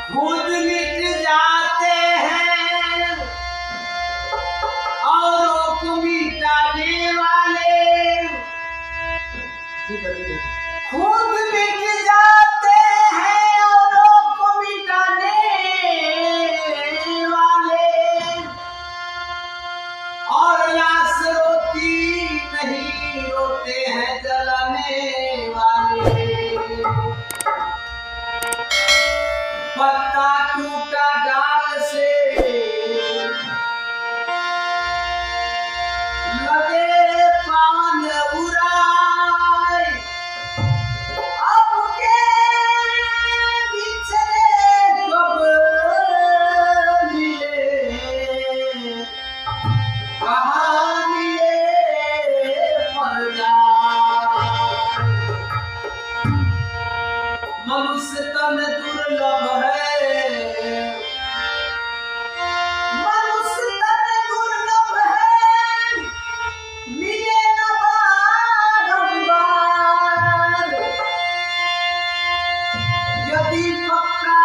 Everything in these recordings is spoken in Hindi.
खुद मिट जाते हैं औरों को मिटाने वाले। खुद मिट जाते हैं औरों को मिटाने वाले, और लाश रोती नहीं, रोते हैं जलने वाले। पत्ता टूटा डाल से लगे पान उड़ाए, अब के बिछड़े कब मिले, कहाँ मिले पर जाए। मनुष्य तन दुर्लभ है, मनुष्य तन दुर्लभ है, मिले न बारंबार। यदि पक्का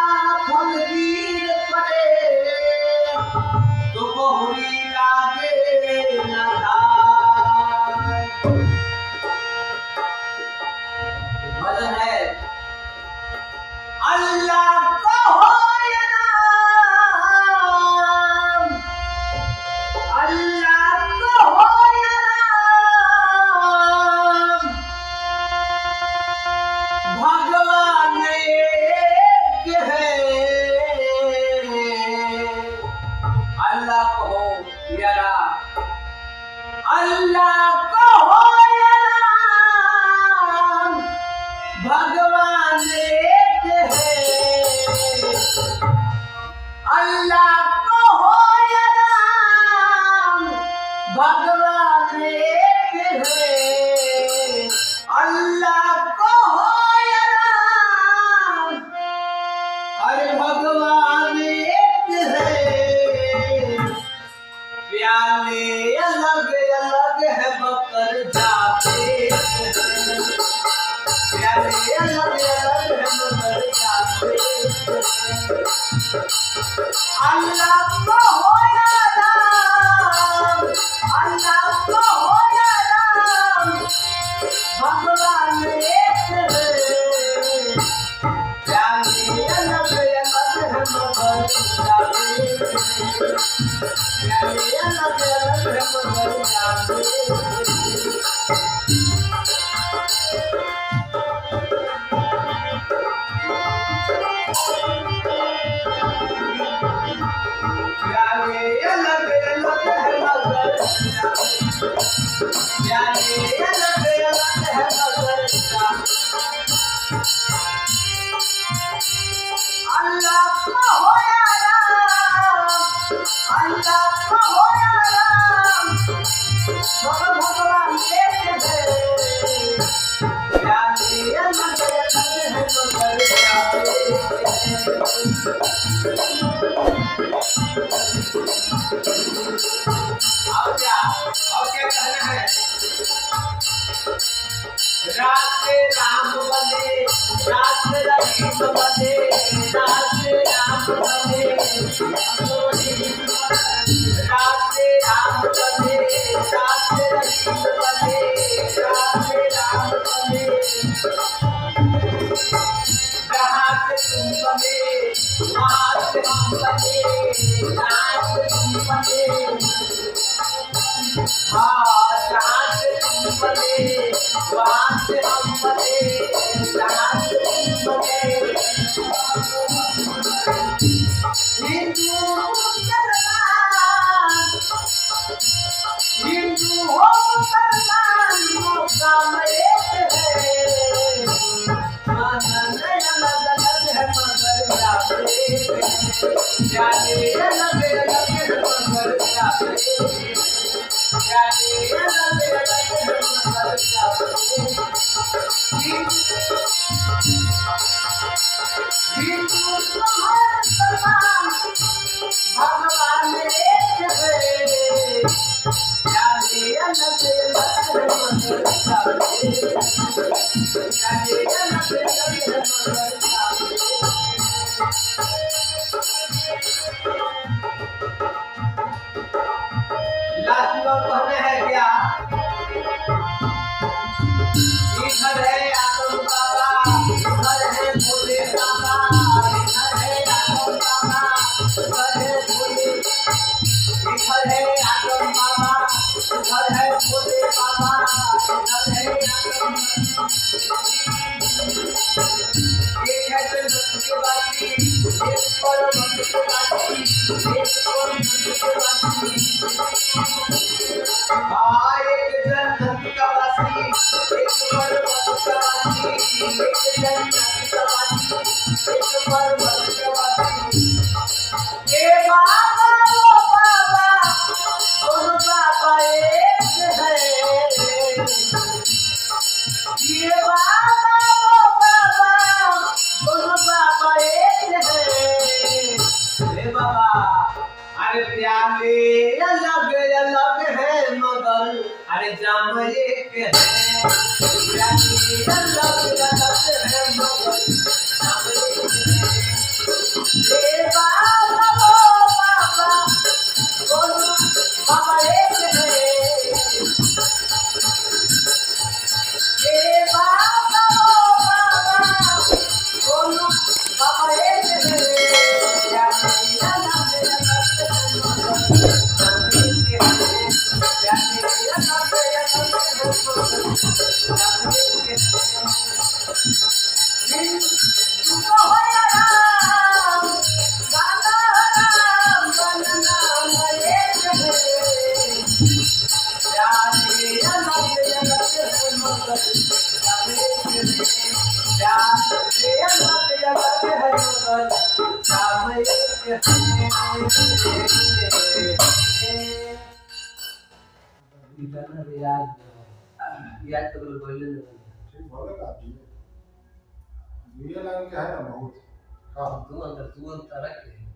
फल गिर पड़े तो बहुरी लागे न धार। भजन है अल्लाह को हो या नाम, अल्लाह को हो या नाम, भगवान एक है। अल्लाह को हो या नाम, अल्लाह को हो या नाम, भगवान एक है। अल्लाह को हो या नाम, भगवान एक है। अल्लाह को हो या नाम, अरे भगवान एक है। प्याले अलग अलग है मगर जाते हैं, प्याले अलग अलग है मगर जाते हैं। अल्लाह को हो या नाम, अल्लाह को हो या नाम, भगवान एक है। प्याले अलग अलग है मगर जाते हैं, प्याले अलग अलग है मगर जाते हैं। प्याले अलग अलग है मगर प्याले अलग अलग है मगर अल्लाह को हो या नाम, अल्लाह को हो या नाम, मगर भगवान एक है। प्याले अलग अलग है मगर अब क्या कहना है। रात राम बने, रात रहीम बने, रात राम बने, रात राम बने, रात रहीम बने, रात राम बने। जहाँ से तुम बने वहाँ से हम बने, जहाँ से तुम बने, हाँ जहाँ से तुम बने वहाँ से हम बने, जहाँ से तुम बने। हिंदू मुसलमान, हिंदू हो मुसलमान, मौका एक है। अलग अलग है मगर जाते हैं, प्याले अलग अलग है मगर जाते हैं, प्याले अलग अलग है मगर जाते हैं। प्यारे अलग अलग है मगर अरे जाम एक है प्यारे अलग अलग है मगर जाम एक है ए बाबा बाबा बोलो बाबा एक है ए बाबा बाबा बोलो बाबा एक है याद तो बोले ठीक बोले का ये लाइन क्या है ना बहुत हाँ तू अंदर रख